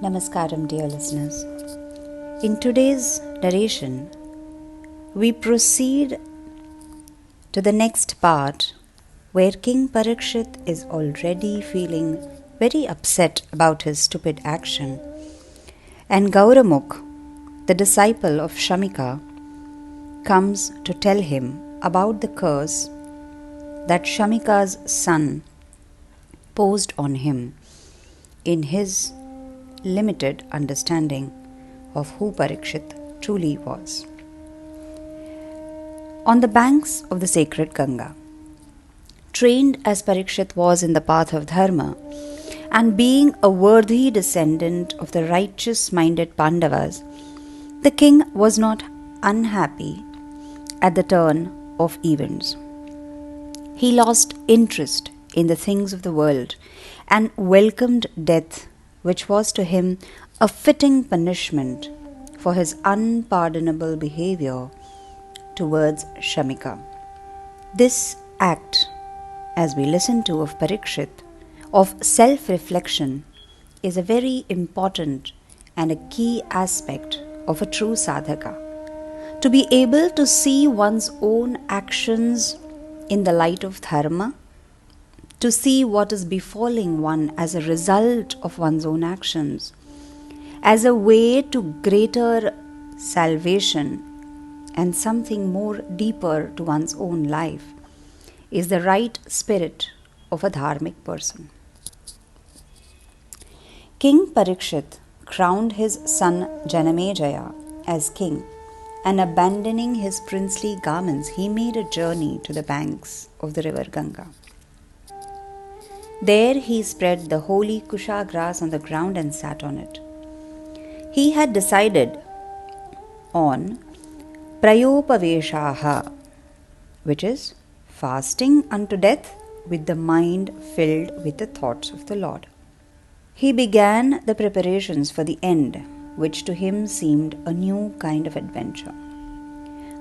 Namaskaram, dear listeners. In today's narration, we proceed to the next part where King Parikshit is already feeling very upset about his stupid action, and Gauramukh, the disciple of Shamika, comes to tell him about the curse that Shamika's son posed on him in his limited understanding of who Parikshit truly was. On the banks of the sacred Ganga, trained as Parikshit was in the path of dharma, and being a worthy descendant of the righteous-minded Pandavas, the king was not unhappy at the turn of events. He lost interest in the things of the world and welcomed death, which was to him a fitting punishment for his unpardonable behavior towards Shamika. This act, as we listen to of Parikshit, of self-reflection, is a very important and a key aspect of a true sadhaka. To be able to see one's own actions in the light of dharma, to see what is befalling one as a result of one's own actions, as a way to greater salvation and something more deeper to one's own life, is the right spirit of a dharmic person. King Parikshit crowned his son Janamejaya as king, and abandoning his princely garments, he made a journey to the banks of the river Ganga. There he spread the holy kusha grass on the ground and sat on it. He had decided on Prayopavesha, which is fasting unto death with the mind filled with the thoughts of the Lord. He began the preparations for the end, which to him seemed a new kind of adventure.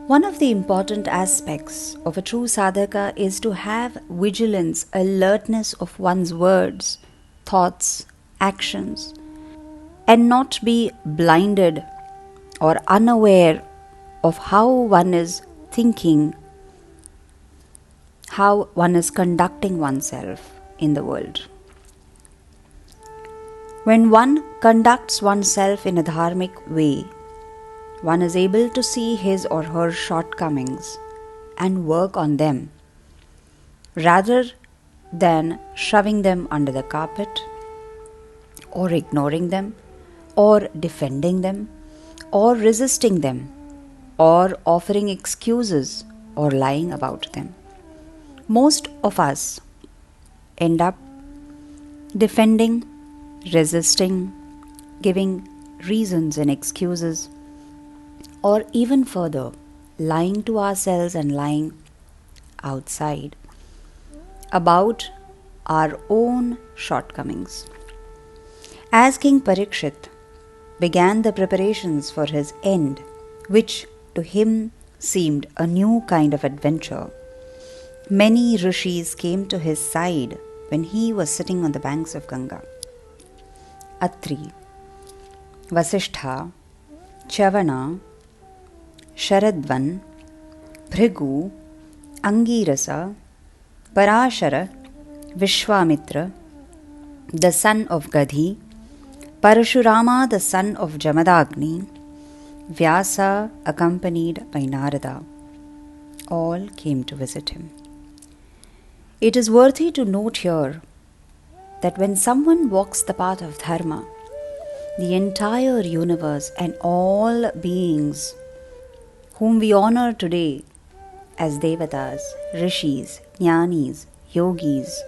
One of the important aspects of a true sadhaka is to have vigilance, alertness of one's words, thoughts, actions, and not be blinded or unaware of how one is thinking, how one is conducting oneself in the world. When one conducts oneself in a dharmic way, one is able to see his or her shortcomings and work on them, rather than shoving them under the carpet, or ignoring them, or defending them, or resisting them, or offering excuses or lying about them. Most of us end up defending, resisting, giving reasons and excuses, or even further, lying to ourselves and lying outside about our own shortcomings. As King Parikshit began the preparations for his end, which to him seemed a new kind of adventure, many Rishis came to his side when he was sitting on the banks of Ganga. Atri, Vasishtha, Chavana, Sharadvan, Bhrigu, Angirasa, Parashara, Vishwamitra, the son of Gadhi, Parashurama, the son of Jamadagni, Vyasa, accompanied by Narada, all came to visit him. It is worthy to note here that when someone walks the path of dharma, the entire universe and all beings whom we honor today as devatas, rishis, jnanis, yogis,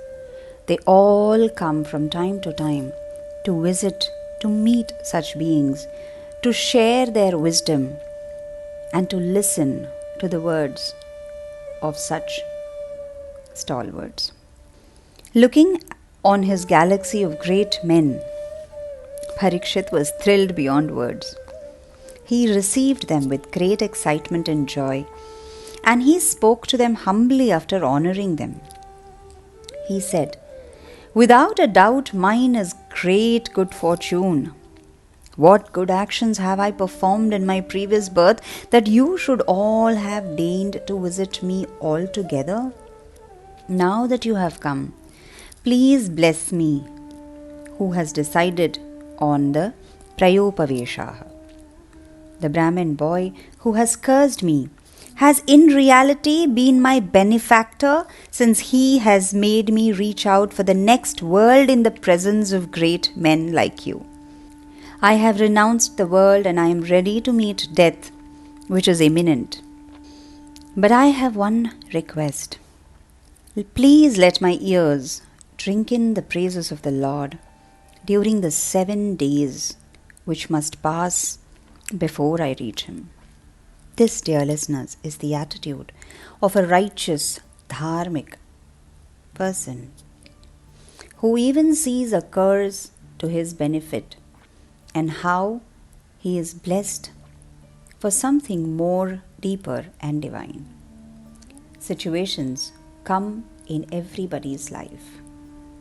they all come from time to time to visit, to meet such beings, to share their wisdom and to listen to the words of such stalwarts. Looking on his galaxy of great men, Parikshit was thrilled beyond words. He received them with great excitement and joy, and he spoke to them humbly after honoring them. He said, "Without a doubt, mine is great good fortune What good actions have I performed in my previous birth that you should all have deigned to visit me altogether? Now that you have come, please bless me, who has decided on the Prayopavesha. The Brahmin boy who has cursed me has in reality been my benefactor, since he has made me reach out for the next world in the presence of great men like you. I have renounced the world and I am ready to meet death, which is imminent. But I have one request. Please let my ears drink in the praises of the Lord during the 7 days which must pass before I reach Him. This, dear listeners, is the attitude of a righteous, dharmic person who even sees a curse to his benefit and how he is blessed for something more deeper and divine. Situations come in everybody's life,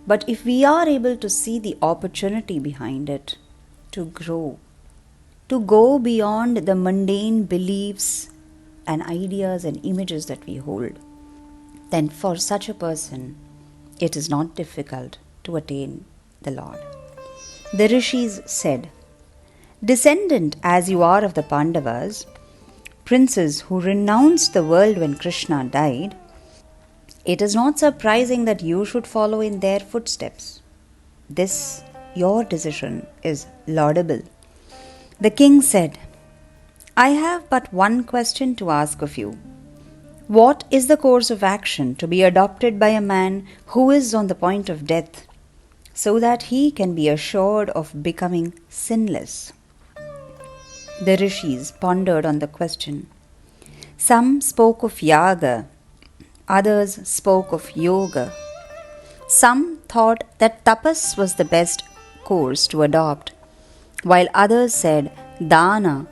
but if we are able to see the opportunity behind it to grow, to go beyond the mundane beliefs and ideas and images that we hold, then for such a person, it is not difficult to attain the Lord. The Rishis said, "Descendant as you are of the Pandavas, princes who renounced the world when Krishna died, it is not surprising that you should follow in their footsteps. This, your decision, is laudable." The king said, "I have but one question to ask of you. What is the course of action to be adopted by a man who is on the point of death, so that he can be assured of becoming sinless?" The Rishis pondered on the question. Some spoke of yaga, others spoke of yoga. Some thought that tapas was the best course to adopt, while others said dana,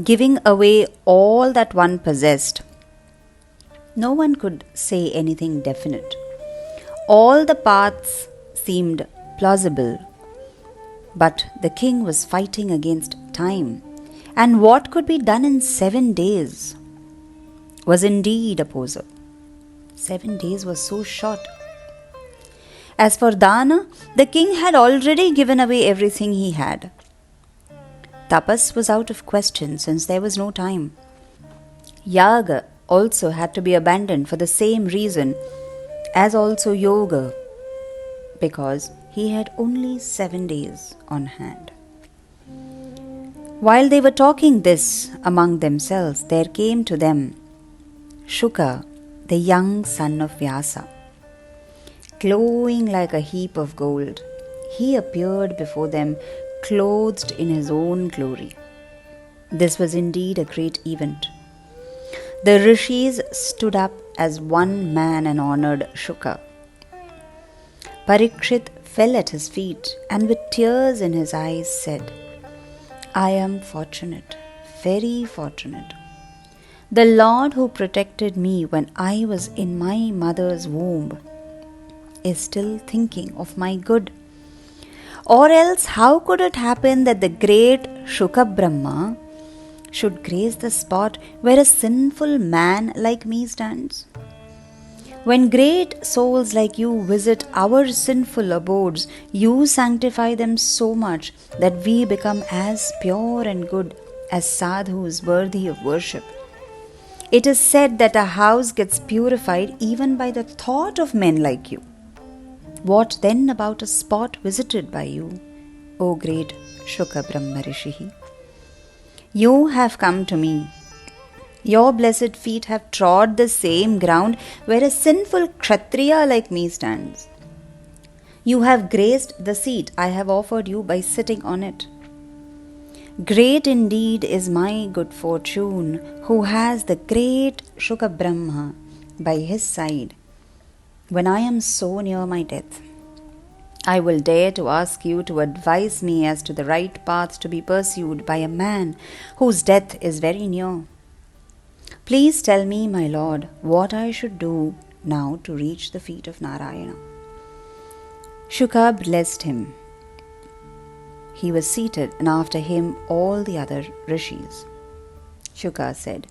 giving away all that one possessed. No one could say anything definite. All the paths seemed plausible, but the king was fighting against time, and what could be done in 7 days was indeed a puzzle. 7 days was so short. As for dana, the king had already given away everything he had. Tapas was out of question since there was no time. Yaga also had to be abandoned for the same reason as also yoga, because he had only 7 days on hand. While they were talking this among themselves, there came to them Shuka, the young son of Vyasa. Glowing like a heap of gold, he appeared before them clothed in his own glory. This was indeed a great event. The Rishis stood up as one man and honored Shuka. Parikshit fell at his feet and with tears in his eyes said, "I am fortunate, very fortunate. The Lord who protected me when I was in my mother's womb is still thinking of my good. Or else how could it happen that the great Shuka Brahma should grace the spot where a sinful man like me stands? When great souls like you visit our sinful abodes, you sanctify them so much that we become as pure and good as sadhus worthy of worship. It is said that a house gets purified even by the thought of men like you. What then about a spot visited by you, O great Shuka Brahmarishi? You have come to me. Your blessed feet have trod the same ground where a sinful Kshatriya like me stands. You have graced the seat I have offered you by sitting on it. Great indeed is my good fortune, who has the great Shuka Brahma by his side when I am so near my death. I will dare to ask you to advise me as to the right path to be pursued by a man whose death is very near. Please tell me, my lord, what I should do now to reach the feet of Narayana." Shuka blessed him. he was seated, and after him all the other rishis. Shuka said,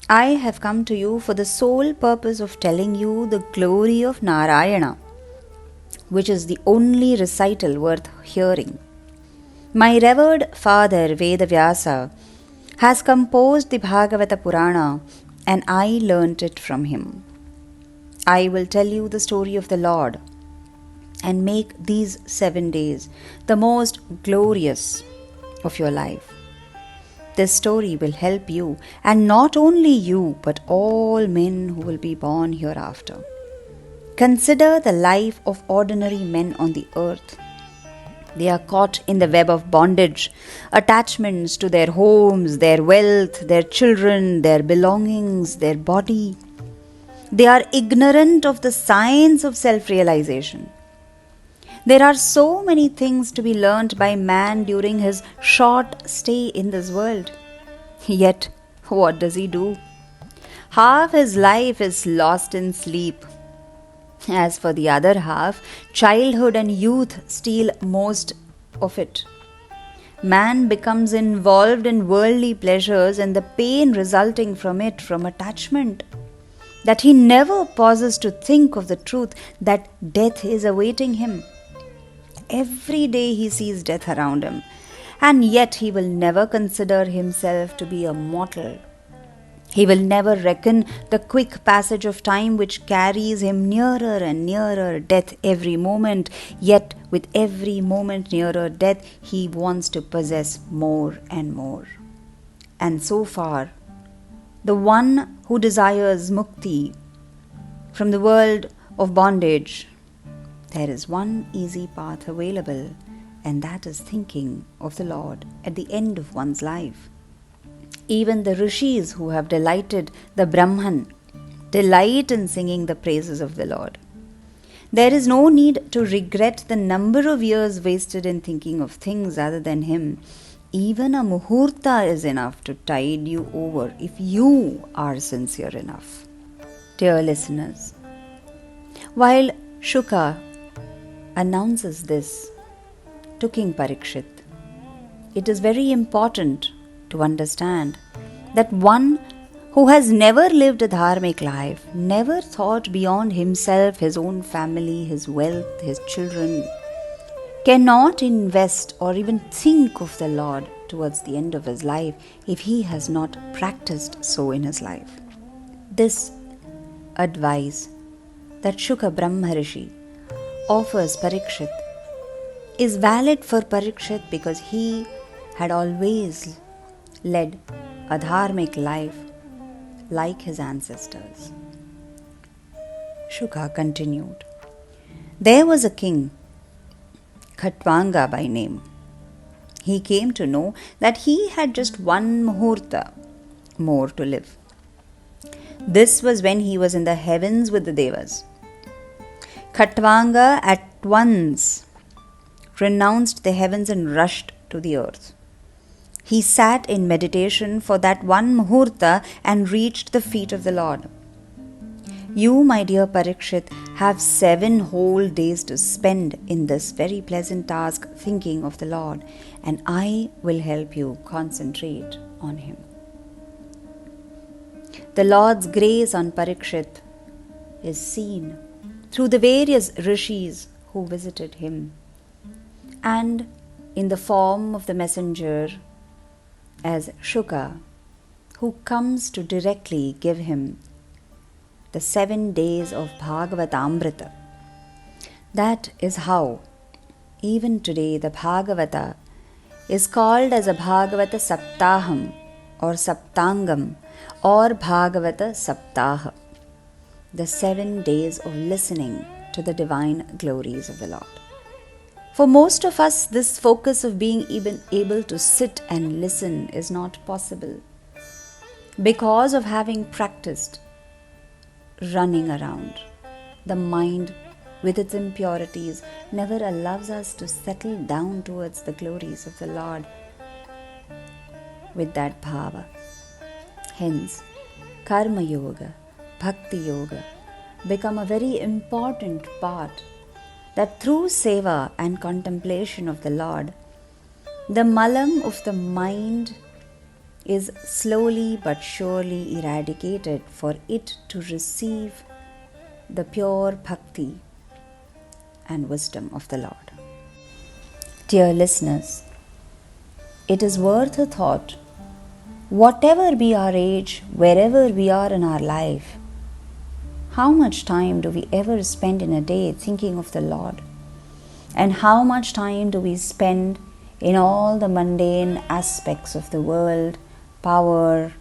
I have come to you for the sole purpose of telling you the glory of Narayana, which is the only recital worth hearing. My revered father Vyasa has composed the Bhagavata Purana, and I learnt it from him. I will tell you the story of the Lord and make these 7 days the most glorious of your life. This story will help you, and not only you, but all men who will be born hereafter. Consider the life of ordinary men on the earth. They are caught in the web of bondage, attachments to their homes, their wealth, their children, their belongings, their body. They are ignorant of the science of self-realization. There are so many things to be learnt by man during his short stay in this world. Yet, what does he do? Half his life is lost in sleep. As for the other half, childhood and youth steal most of it. Man becomes involved in worldly pleasures and the pain resulting from it, from attachment, that he never pauses to think of the truth that death is awaiting him. Every day he sees death around him, and yet he will never consider himself to be a mortal. He will never reckon the quick passage of time which carries him nearer and nearer death every moment, yet with every moment nearer death he wants to possess more and more. And so far, the one who desires mukti from the world of bondage, there is one easy path available, and that is thinking of the Lord at the end of one's life. Even the Rishis who have delighted the Brahman delight in singing the praises of the Lord. There is no need to regret the number of years wasted in thinking of things other than Him. Even a muhurta is enough to tide you over if you are sincere enough. Dear listeners, while Shuka announces this to King Parikshit, it is very important to understand that one who has never lived a dharmic life, never thought beyond himself, his own family, his wealth, his children, cannot invest or even think of the Lord towards the end of his life if he has not practiced so in his life. This advice that Shuka Brahmarishi offers Parikshit is valid for Parikshit because he had always led a dharmic life like his ancestors. Shuka continued, there was a king, Khatwanga by name. He came to know that he had just one muhurta more to live. This was when he was in the heavens with the Devas. Khatwanga at once renounced the heavens and rushed to the earth. He sat in meditation for that one muhurta and reached the feet of the Lord. You, my dear Parikshit, have 7 whole days to spend in this very pleasant task, thinking of the Lord, and I will help you concentrate on Him. The Lord's grace on Parikshit is seen through the various Rishis who visited him, and in the form of the messenger as Shuka, who comes to directly give him the 7 days of Bhagavatamrita. That is how even today the Bhagavata is called as a Bhagavata Saptaham or Saptangam or Bhagavata Saptaha, the 7 days of listening to the divine glories of the Lord. For most of us, this focus of being even able to sit and listen is not possible because of having practiced running around. The mind with its impurities never allows us to settle down towards the glories of the Lord with that bhava. Hence, karma yoga, bhakti yoga become a very important part that through seva and contemplation of the Lord, the malam of the mind is slowly but surely eradicated for it to receive the pure bhakti and wisdom of the Lord. Dear listeners, it is worth a thought, whatever be our age, wherever we are in our life, how much time do we ever spend in a day thinking of the Lord? And how much time do we spend in all the mundane aspects of the world, power,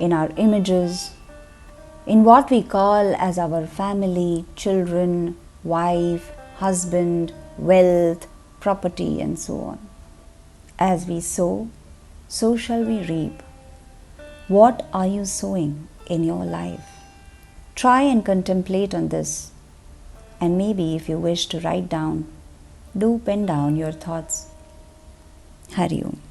in our images, in what we call as our family, children, wife, husband, wealth, property, and so on. As we sow, so shall we reap. What are you sowing in your life? Try and contemplate on this, and maybe if you wish to write down, do pen down your thoughts. Hari Om.